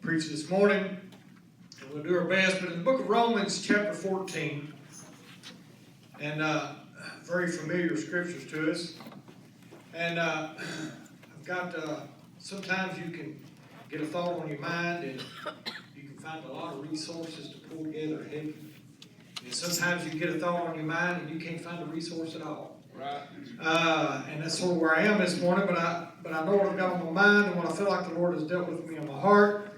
preach this morning, and we'll do our best. But in the book of Romans, chapter 14, and very familiar scriptures to us. And I've got, sometimes you can get a thought on your mind, and you can find a lot of resources to pull together and help you. And sometimes you get a thought on your mind, and you can't find a resource at all. Right. And that's sort of where I am this morning, but I know what I've got on my mind and what I feel like the Lord has dealt with me in my heart.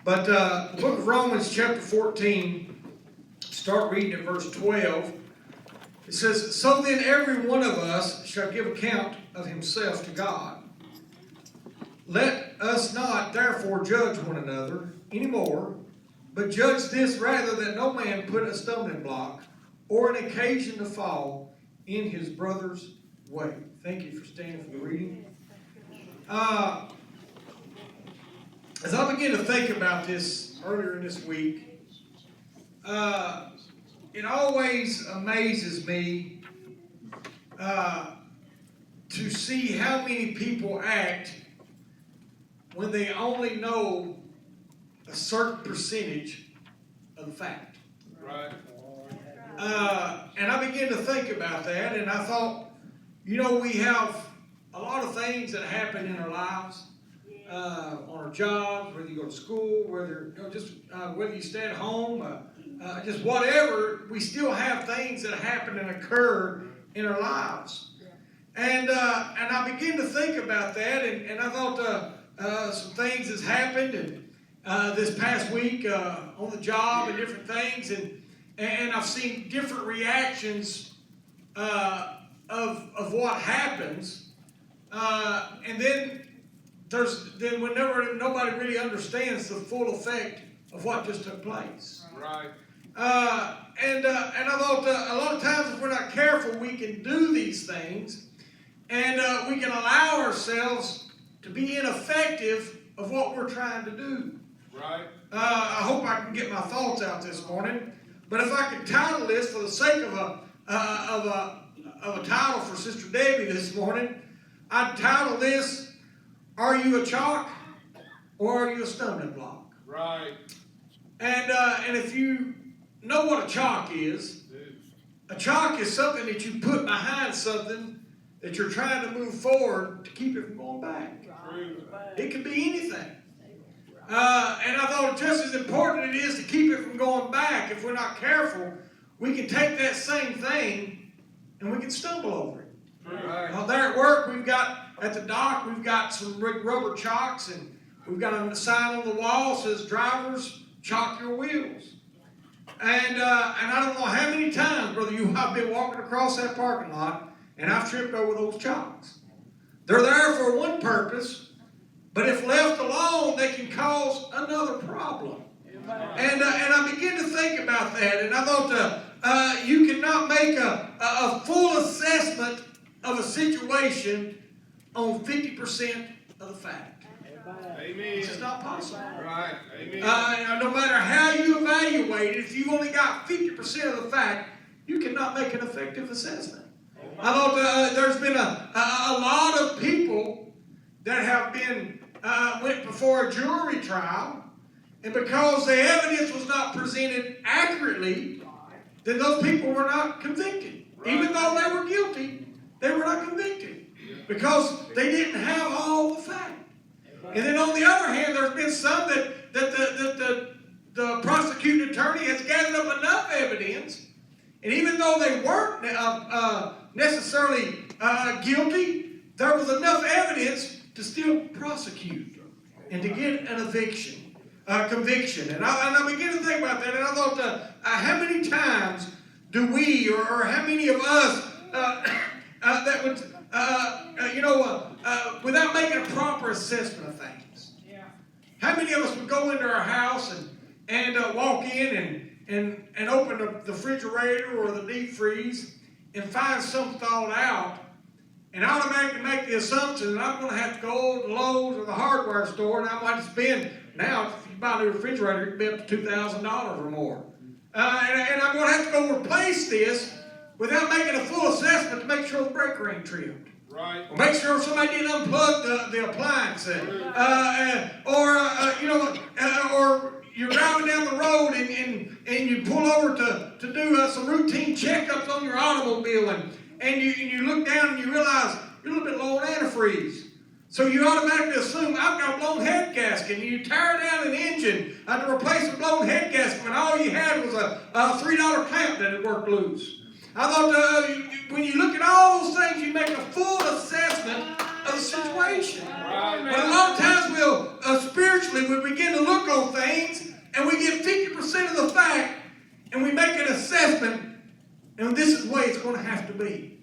But the book of Romans, chapter 14, start reading at verse 12. It says, "So then every one of us shall give account of himself to God. Let us not therefore judge one another anymore, but judge this rather, that no man put a stumbling block or an occasion to fall in his brother's way." Thank you for standing for the reading. As I began to think about this earlier in this week, it always amazes me to see how many people act when they only know a certain percentage of the fact. Right. And I began to think about that, and I thought, we have a lot of things that happen in our lives, on our jobs, whether you go to school, whether whether you stay at home, just whatever. We still have things that happen and occur in our lives, and I began to think about that, and I thought some things has happened, and this past week on the job and different things, and I've seen different reactions of what happens, and then whenever nobody really understands the full effect of what just took place. Right. And I thought a lot of times if we're not careful, we can do these things, and we can allow ourselves to be ineffective of what we're trying to do. Right. I hope I can get my thoughts out this morning. But if I could title this for the sake of a title for Sister Debbie this morning, I'd title this, "Are you a chock or are you a stumbling block?" Right. And if you know what a chock is, a chock is something that you put behind something that you're trying to move forward to keep it from going back. True. It could be anything. And I thought just as important it is to keep it from going back, if we're not careful, we can take that same thing and we can stumble over it. Right. There at work, at the dock, we've got some rubber chocks, and we've got a sign on the wall that says, "Drivers, chock your wheels." And I don't know how many times, Brother, I've been walking across that parking lot, and I've tripped over those chocks. They're there for one purpose, but if left alone, they can cause another problem. And I began to think about that, and I thought you cannot make a full assessment of a situation on 50% of the fact. Amen. It's just not possible. Right. Amen. No matter how you evaluate it, if you've only got 50% of the fact, you cannot make an effective assessment. I thought there's been a lot of people that have been went before a jury trial, and because the evidence was not presented accurately, then those people were not convicted. Right. Even though they were guilty, they were not convicted because they didn't have all the fact. And then on the other hand, there's been some that the prosecuting attorney has gathered up enough evidence, and even though they weren't necessarily guilty, there was enough evidence to still prosecute and to get an conviction. And I began to think about that, and I thought, how many times do we, or how many of us, that would, without making a proper assessment of things? Yeah. How many of us would go into our house and walk in and open the refrigerator or the deep freeze and find some thawed out, and automatically make the assumption that I'm going to have to go to Lowe's or the hardware store, and I might spend, now if you buy a new refrigerator, it can be up to $2,000 or more. And I'm going to have to go replace this without making a full assessment to make sure the breaker ain't trimmed. Right. Or make sure somebody didn't unplug the appliance. Or you're driving down the road and you pull over to do some routine checkups on your automobile, and you look down and you realize you're a little bit low on antifreeze. So you automatically assume, I've got a blown head gasket, and you tear down an engine to replace a blown head gasket when all you had was a $3 clamp that had worked loose. I thought when you look at all those things, you make a full assessment of the situation. But a lot of times we'll, spiritually, we begin to look on things, and we get 50% of the fact, and we make an assessment, and this is the way it's going to have to be.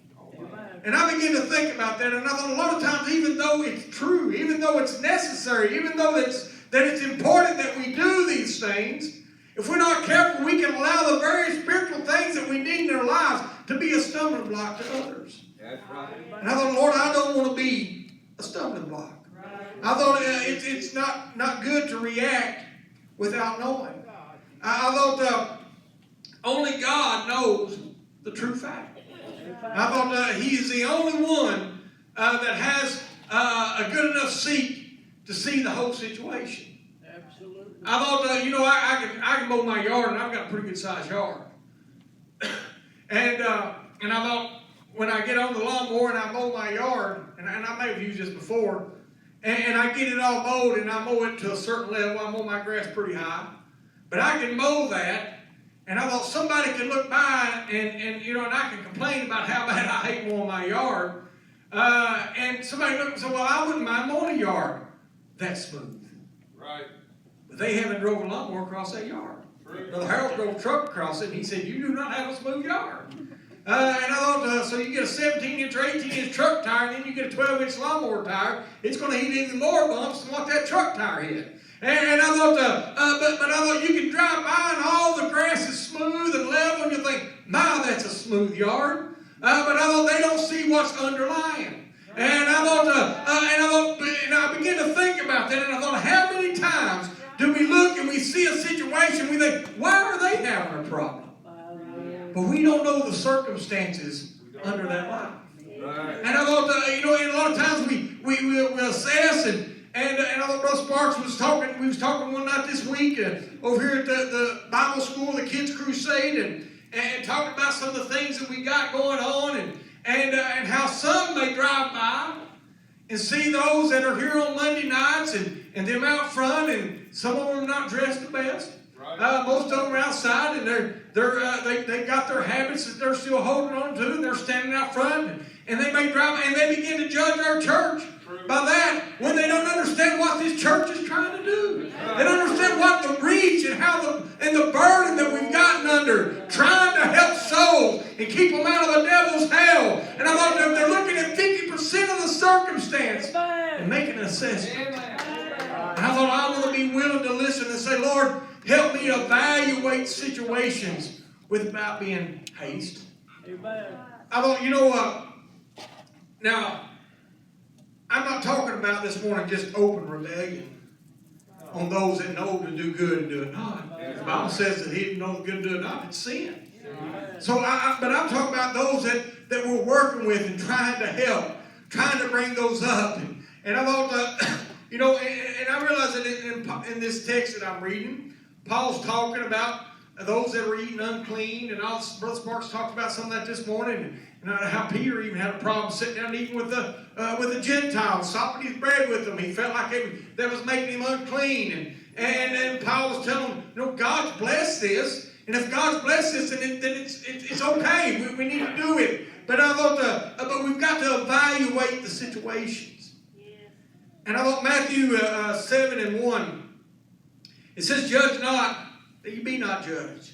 And I begin to think about that, and I thought a lot of times, even though it's true, even though it's necessary, even though that it's important that we do these things, if we're not careful, we can allow the very spiritual things that we need in our lives to be a stumbling block to others. That's right. And I thought, Lord, I don't want to be a stumbling block. I thought it's not good to react without knowing. I thought only God knows the true fact. I thought He is the only one that has a good enough seat to see the whole situation. Absolutely. I thought, I can mow my yard, and I've got a pretty good sized yard. And I thought, when I get on the lawnmower and I mow my yard, and I may have used this before, and I get it all mowed, and I mow it to a certain level. I mow my grass pretty high, but I can mow that. And I thought somebody can look by and I can complain about how bad I hate mowing my yard. And somebody looked and said, well, I wouldn't mind mowing a yard that smooth. Right. But they haven't drove a lawnmower across that yard. Brother Harold drove a truck across it, and he said, you do not have a smooth yard. And I thought, so you get a 17-inch or 18-inch truck tire, and then you get a 12-inch lawnmower tire. It's going to hit even more bumps than what that truck tire hit. And I thought, but I thought you can drive by and all the grass is smooth and level, and you think, my, that's a smooth yard. But I thought they don't see what's underlying. And I thought, and I began to think about that, and I thought, how many times do we look and we see a situation, we think, why are they having a problem? But we don't know the circumstances under that life. Right. And I thought, and a lot of times we assess and I thought Brother Sparks was talking. We was talking one night this week over here at the Bible school, the Kids Crusade, and talking about some of the things that we got going on, and how some may drive by and see those that are here on Monday nights and them out front, and some of them are not dressed the best. Right. Most of them are outside, and they got their habits that they're still holding on to, and they're standing out front, and they may drive and they begin to judge our church by that when they don't understand what this church is trying to do. They don't understand what the reach and the burden that we've gotten under, trying to help souls and keep them out of the devil's hell. And I thought they're looking at 50% of the circumstance and making an assessment. And I thought I want to be willing to listen and say, Lord, help me evaluate situations without being haste. I thought, now, I'm not talking about this morning just open rebellion on those that know to do good and do it not. The Bible says that he who knows good and do it not, it's sin. So, but I'm talking about those that we're working with and trying to help, trying to bring those up. And I thought, and I realize that in this text that I'm reading, Paul's talking about those that are eating unclean, and Brother Sparks talked about some of that this morning, and how Peter even had a problem sitting down eating with the Gentiles, sopping his bread with them. He felt like that was making him unclean, and Paul was telling him, God's blessed this, and if God's blessed this, then it's okay. We need to do it. But I thought, but we've got to evaluate the situations. And I thought Matthew 7:1. It says, judge not, that ye be not judged.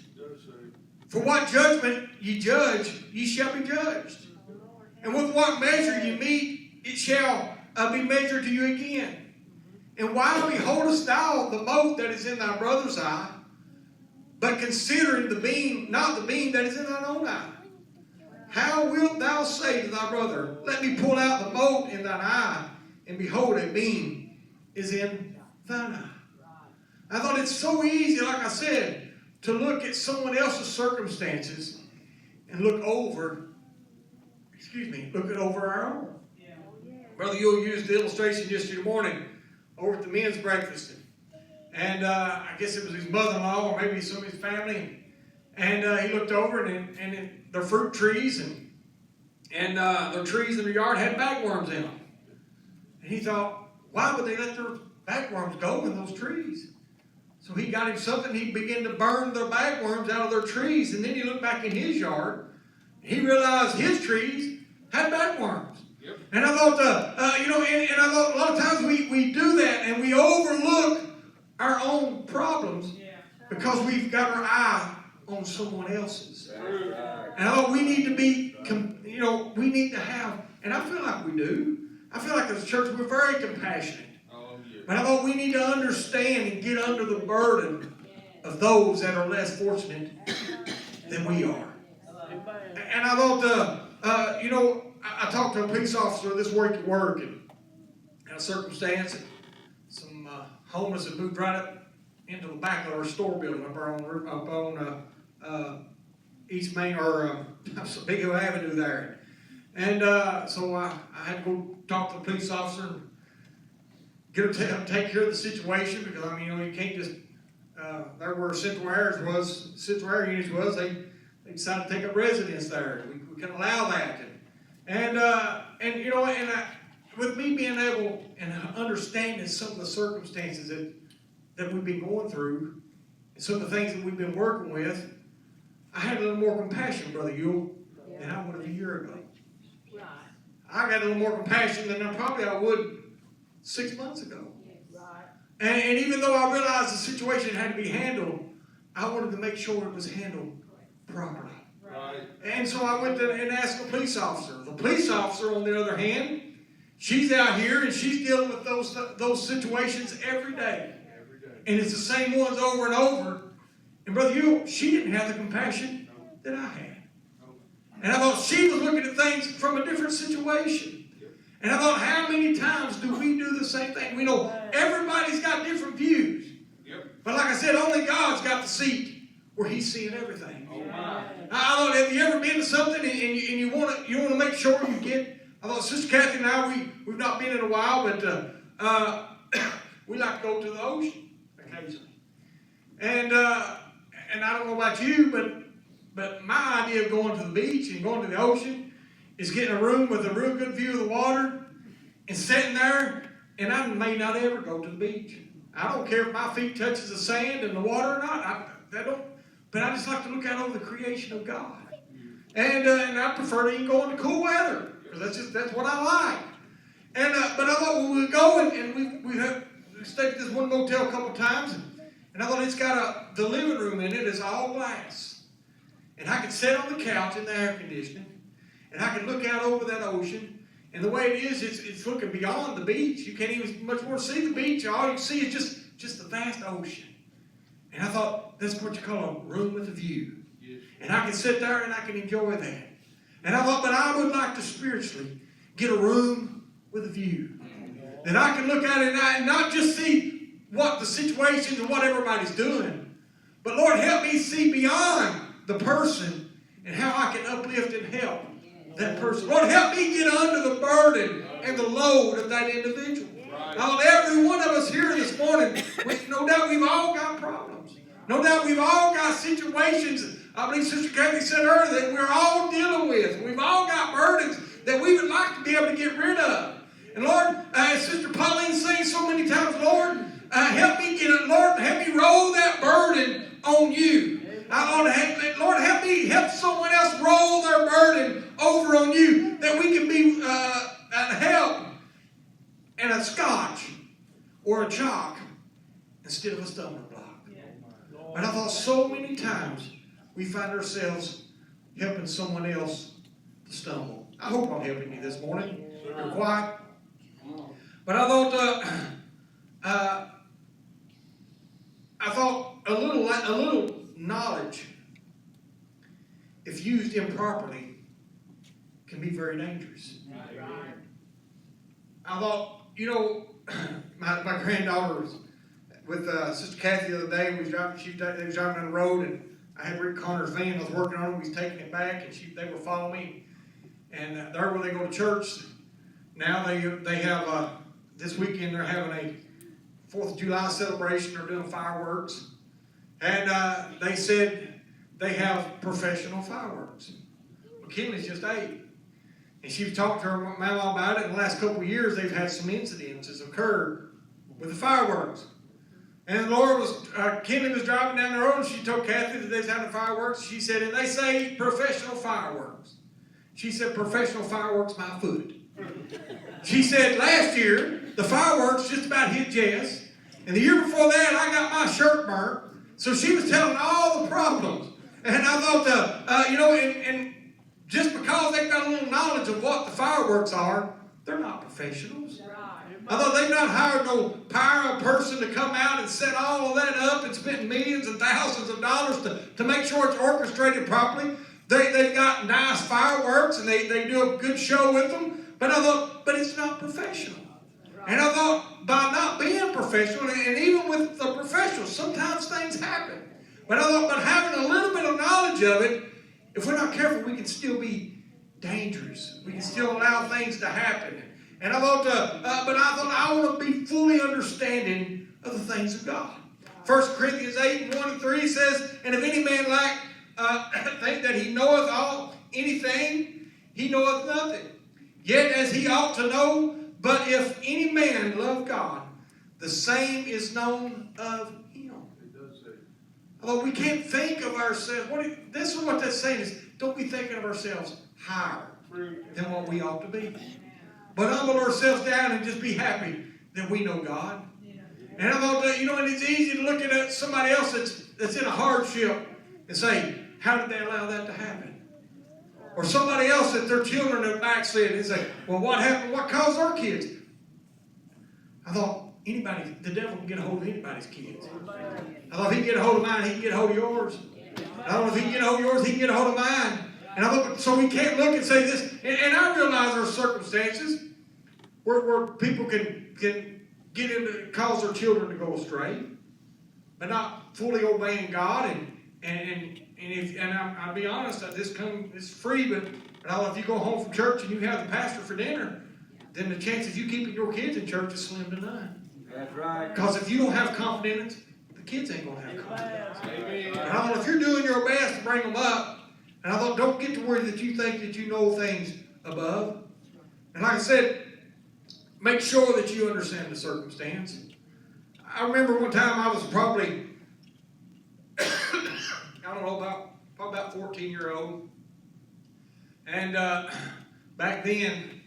For what judgment ye judge, ye shall be judged. And with what measure ye meet, it shall be measured to you again. And why beholdest thou the mote that is in thy brother's eye, but considering not the beam that is in thine own eye? How wilt thou say to thy brother, let me pull out the mote in thine eye, and behold, a beam is in thine eye? I thought it's so easy, like I said, to look at someone else's circumstances and look over our own. Brother Yule used the illustration yesterday morning over at the men's breakfast. And I guess it was his mother-in-law or maybe some of his family. And he looked over and their fruit trees and their trees in their yard had bagworms in them. And he thought, why would they let their bagworms go in those trees? So he got him something. He began to burn the bagworms out of their trees. And then he looked back in his yard. And he realized his trees had bagworms. Yep. And I thought, and I thought a lot of times we do that and we overlook our own problems because we've got our eye on someone else's. And I thought we need to be, we need to have, and I feel like we do. I feel like as a church we're very compassionate. But I thought we need to understand and get under the burden of those that are less fortunate than we are. And I thought, I talked to a police officer this week at work and had a circumstance. And some homeless had moved right up into the back of our store building up on East Main or Big Hill Avenue there. And so I had to go talk to the police officer and get her to take care of the situation because you can't just there where Central Air Units was, they decided to take up residence there. We couldn't allow that. With me being able and understanding some of the circumstances that we've been going through, and some of the things that we've been working with, I had a little more compassion, Brother Yule, than I would have a year ago. Right. I got a little more compassion than I would 6 months ago. Right. And even though I realized the situation had to be handled, I wanted to make sure it was handled properly. Right. And so I went and asked the police officer. The police officer, on the other hand, she's out here and she's dealing with those situations every day. And it's the same ones over and over. And Brother Yule, she didn't have the compassion that I had. And I thought she was looking at things from a different situation. And I thought, how many times do we do the same thing? We know everybody's got different views. But like I said, only God's got the seat where He's seeing everything. I thought, have you ever been to something and you want to make sure you get? I thought Sister Kathy and I, we've not been in a while, but we like to go to the ocean occasionally. And I don't know about you, but my idea of going to the beach and going to the ocean is getting a room with a real good view of the water and sitting there, and I may not ever go to the beach. I don't care if my feet touches the sand and the water or not. But I just like to look out over the creation of God. And I prefer to even go in the cool weather. Because that's what I like. And but I thought we would go and we stayed at this one motel a couple times. And I thought it's got the living room in it is all glass. And I could sit on the couch in the air conditioning. And I could look out over that ocean. And the way it is, it's looking beyond the beach. You can't even much more see the beach. All you can see is just the vast ocean. And I thought, that's what you call a room with a view. Yes. And I can sit there and I can enjoy that. And I thought, but I would like to spiritually get a room with a view. That I can look at it and not just see what the situations and what everybody's doing. But Lord, help me see beyond the person and how I can uplift and help that person. Lord, help me get under the burden and the load of that individual. Now, every one of us here this morning, no doubt we've all got problems. No doubt we've all got situations, I believe Sister Kathy said earlier, that we're all dealing with. We've all got burdens that we would like to be able to get rid of. And Lord, as Sister Pauline sings so many times, Lord, help me roll that burden on you. Lord, help someone else roll their burden over on you, that we can be a help and a scotch or a chock instead of a stumbling block. But I thought so many times we find ourselves helping someone else to stumble. I hope I'm helping you this morning. You're quiet. But I thought a little knowledge, if used improperly, can be very dangerous. I thought, my granddaughter was with Sister Kathy the other day. They was driving down the road, and I had Rick Connor's van. I was working on it. We was taking it back, and they were following me. And there where they go to church, now they have this weekend they're having a 4th of July celebration. They're doing fireworks. And they said they have professional fireworks. Well, Kinley's just 8. And she was talking to her mama about it. In the last couple of years, they've had some incidences occurred with the fireworks. And Kinley was driving down the road, and she told Kathy that they's having fireworks. She said, and they say professional fireworks. She said, professional fireworks, my foot. She said, last year, the fireworks just about hit Jess. And the year before that, I got my shirt burnt. So she was telling all the problems. And I thought, and just because they've got a little knowledge of what the fireworks are, they're not professionals. I thought they've not hired no pyro person to come out and set all of that up and spend millions and thousands of dollars to make sure it's orchestrated properly. They've got nice fireworks and they do a good show with them. But I thought, but it's not professional. And I thought, by not being professional, and even with the professionals, sometimes things happen. But I thought, but having a little bit of knowledge of it, if we're not careful, we can still be dangerous. We can still allow things to happen. And I thought, I want to be fully understanding of the things of God. 1 Corinthians 8:1-3 says, and if any man think that he knoweth anything, he knoweth nothing. Yet as he ought to know, but if any man love God, the same is known of him. Although we can't think of ourselves, this is what that's saying is, don't be thinking of ourselves higher than what we ought to be. But humble ourselves down and just be happy that we know God. And I thought that, and it's easy to look at somebody else that's in a hardship and say, how did they allow that to happen? Or somebody else that their children are backslid and say, well, what happened? What caused our kids? I thought, the devil can get a hold of anybody's kids. I thought if he can get a hold of mine, he can get a hold of yours. I thought if he can get a hold of yours, he can get a hold of mine. And I thought, so we can't look and say this. And I realize there are circumstances where people can get into, cause their children to go astray, but not fully obeying God. I'll be honest, it's free, but if you go home from church and you have the pastor for dinner, then the chances you keeping your kids in church is slim to none. That's right. Because if you don't have confidence, the kids ain't going to have confidence. And I thought if you're doing your best to bring them up, and I thought don't get to where that you think that you know things above. And like I said, make sure that you understand the circumstance. I remember one time I was probably, about 14-year-old. And back then,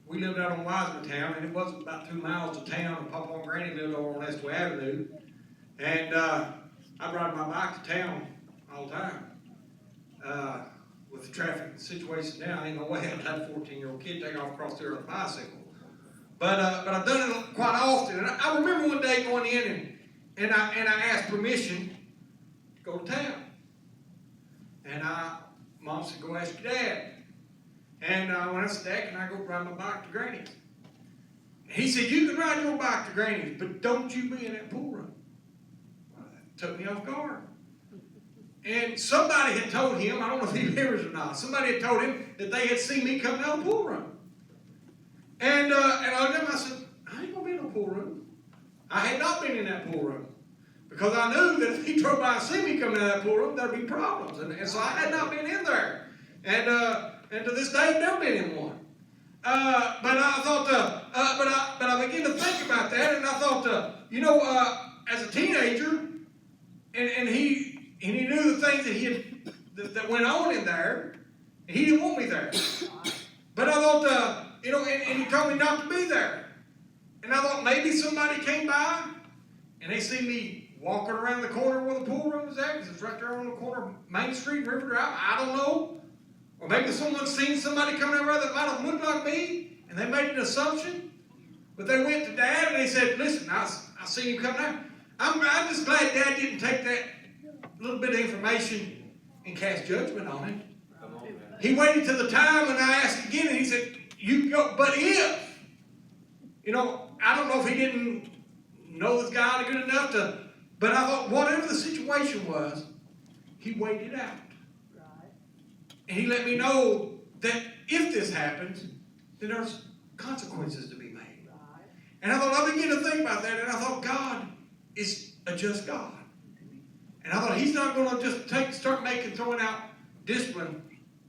we lived out on Wiseman Town, and it wasn't about 2 miles to town, and Papa and Granny lived over on Estway Avenue. And I'd ride my bike to town all the time. With the traffic situation now, ain't no way I'd have a 14-year-old kid take off across there on a bicycle. But I've done it quite often. And I remember one day going in and I asked permission to go to town. And Mom said, go ask your dad. And when I said, Dad, can I go ride my bike to Granny's? And he said, you can ride your bike to Granny's, but don't you be in that pool room. Well, that took me off guard. And somebody had told him, I don't know if he remembers or not, somebody had told him that they had seen me coming out of the pool room. And I looked at him, I said, I ain't going to be in the pool room. I had not been in that pool room. Because I knew that if he drove by and see me coming out of that pool room, there'd be problems. And so I had not been in there. And to this day, I've never been in one. But I thought, but I began to think about that, and I thought, as a teenager, and he knew the things that went on in there, and he didn't want me there. But I thought, and he told me not to be there. And I thought maybe somebody came by, and they see me walking around the corner where the pool room was at, because it's right there on the corner of Main Street and River Drive. I don't know. Or maybe someone's seen somebody coming over there that might have looked like me, and they made an assumption. But they went to Dad, and they said, listen, I seen him coming out. I'm just glad Dad didn't take that little bit of information and cast judgment on it. He waited till the time when I asked again, and he said, you can go, but if, I don't know if he didn't know this guy good enough but I thought whatever the situation was, he waited out. And he let me know that if this happens, then there's consequences to be made. And I thought, I began to think about that, and I thought, God is a just God. And I thought, He's not going to just start throwing out discipline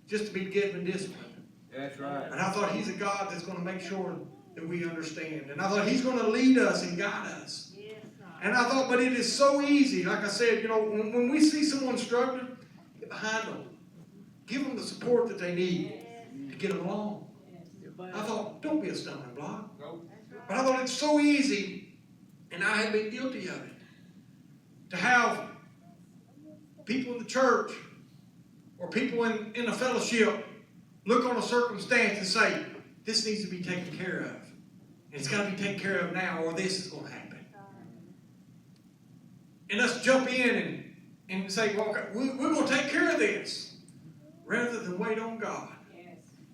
just to be given discipline. That's right. And I thought He's a God that's going to make sure that we understand. And I thought He's going to lead us and guide us. And I thought, but it is so easy. Like I said, when we see someone struggling, get behind them. Give them the support that they need to get them along. I thought, don't be a stumbling block. But I thought it's so easy, and I have been guilty of it, to have people in the church or people in a fellowship look on a circumstance and say, this needs to be taken care of. And it's got to be taken care of now, or this is going to happen. And us jump in and say, well, okay, we're going to take care of this, rather than wait on God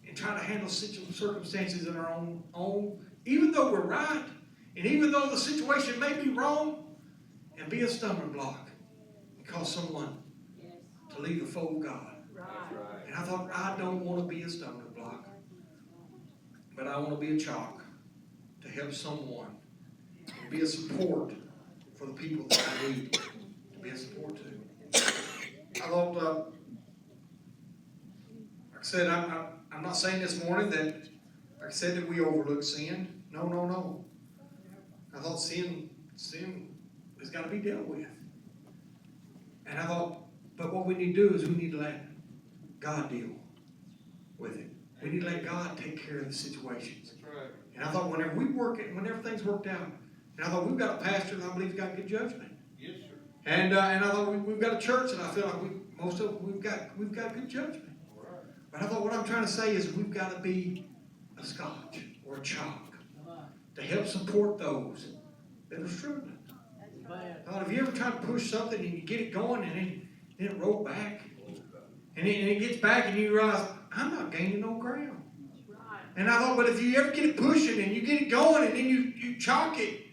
and try to handle circumstances in our own, even though we're right, and even though the situation may be wrong, and be a stumbling block and cause someone to leave the fold of God. And I thought, I don't want to be a stumbling block, but I want to be a chock to help someone and be a support for the people that I need to be a support to. I thought, like I said, I'm not saying this morning that, like I said, that we overlook sin. No. I thought sin has got to be dealt with. And I thought, but what we need to do is we need to let God deal with it. We need to let God take care of the situations. That's right. And I thought whenever when everything's worked out, and I thought we've got a pastor that I believe has got good judgment. Yes, sir. And I thought we've got a church that I feel like we've got good judgment. Right. But I thought what I'm trying to say is we've got to be a scotch or a chock to help support those that are struggling. I thought, have you ever tried to push something and you get it going and then it rolls back? And it gets back and you realize, I'm not gaining no ground. And I thought, but if you ever get it pushing and you get it going and then you chock it.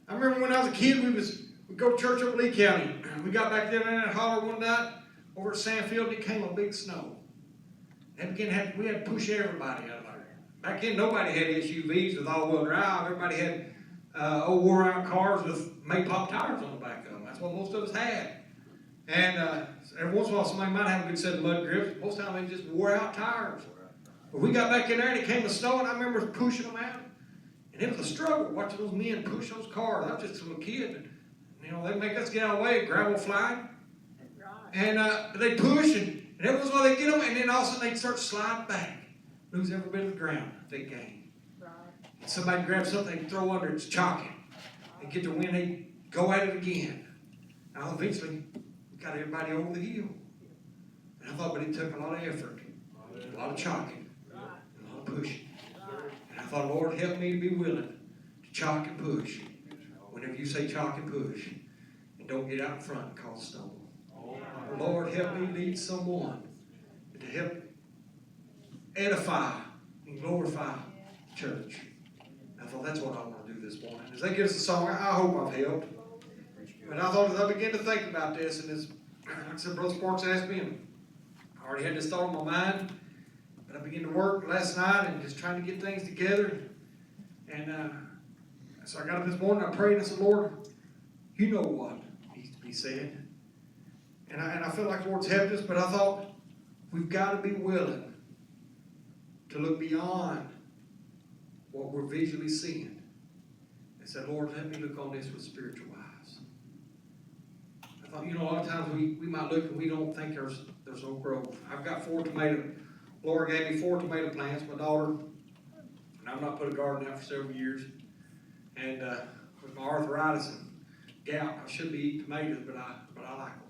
I remember when I was a kid, we'd go to church up in Lee County. We got back there in that holler one night over at Sandfield, and it came a big snow. And we had to push everybody out of there. Back then, nobody had SUVs with all-wheel drive. Everybody had old wore-out cars with Maypop tires on the back of them. That's what most of us had. And every once in a while, somebody might have a good set of mud grips. Most of the time, they just wore-out tires. But we got back in there, and it came to snow, and I remember pushing them out. And it was a struggle watching those men push those cars. I was just a little kid. And, they'd make us get out of the way, gravel flying. And they'd push, and every once in a while they'd get them, and then all of a sudden they'd start sliding back. Lose every bit of the ground they gained. And somebody grab something, they'd throw under it, it's chocking. They'd get the wind, they'd go at it again. Now eventually, we got everybody over the hill. And I thought, but it took a lot of effort, a lot of chocking, and a lot of pushing. And I thought, Lord, help me to be willing to chock and push. Whenever you say chock and push, and don't get out in front and cause stumble. Lord, help me lead someone to help edify and glorify the church. I thought that's what I want to do this morning. As they give us a song, I hope I've helped. But I thought as I began to think about this, and as like I said, Brother Sparks asked me, and I already had this thought on my mind, but I began to work last night and just trying to get things together. And so I got up this morning, I prayed, and I said, Lord, you know what needs to be said. And I feel like the Lord's helped us, but I thought we've got to be willing to look beyond what we're visually seeing. And said, Lord, let me look on this with spiritual eyes. I thought, a lot of times we might look and we don't think there's no growth. I've got 4 tomato. Laura gave me 4 tomato plants, my daughter, and I've not put a garden out for several years. And with my arthritis and gout, I should be eating tomatoes, but I like them.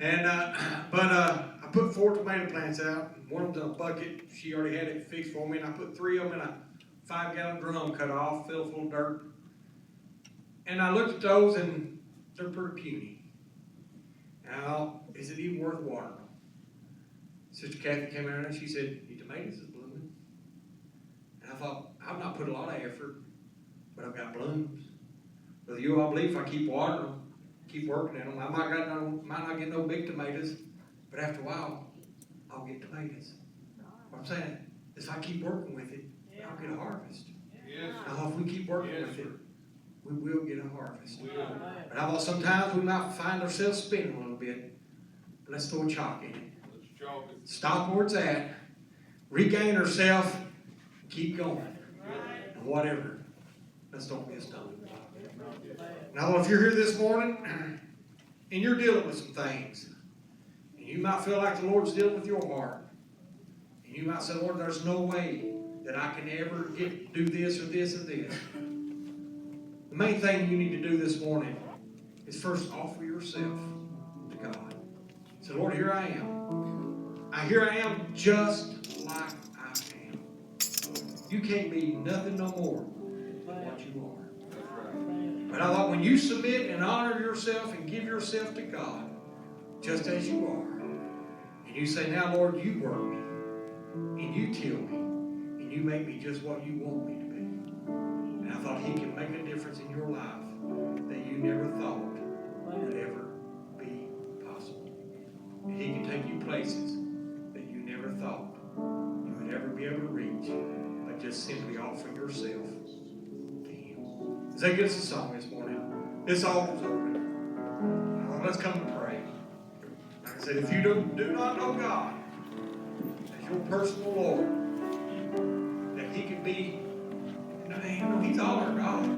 And I put 4 tomato plants out. One of them in a bucket. She already had it fixed for me, and I put 3 of them in a 5-gallon drum cut off, filled full of dirt. And I looked at those, and they're pretty puny. And I thought, is it even worth watering them? Sister Kathy came out and she said, your tomatoes is blooming. And I thought, I've not put a lot of effort, but I've got blooms. But I believe if I keep watering them, keep working at them, I might not get no big tomatoes, but after a while, I'll get tomatoes. What I'm saying is, if I keep working with it, I'll get a harvest. Yes, sir. Now, if we keep working Yes, with it, sir. we will get a harvest. We will. But how about sometimes we might find ourselves spinning a little bit. Let's throw a chock in it. Let's chalk it. Stop where it's at. Regain ourselves. Keep going. And whatever. Let's don't miss nothing. Now, if you're here this morning and you're dealing with some things, and you might feel like the Lord's dealing with your heart, and you might say, Lord, there's no way that I can ever do this or this or this. The main thing you need to do this morning is first offer yourself to God. Say, Lord, here I am. Here I am just like I am. You can't be nothing no more than what you are. But I thought when you submit and honor yourself and give yourself to God, just as you are, and you say, now, Lord, you work me, and you till me, and you make me just what you want me to be. And I thought He can make a difference in your life that you never thought would ever be possible. And He can take you places that you never thought you would ever be able to reach, but just simply offer yourself to Him. Does that get us a song this morning? This altar's open. Now, let's come and pray. Like I said, if you do not know God as your personal Lord, that He could be, He's all our God.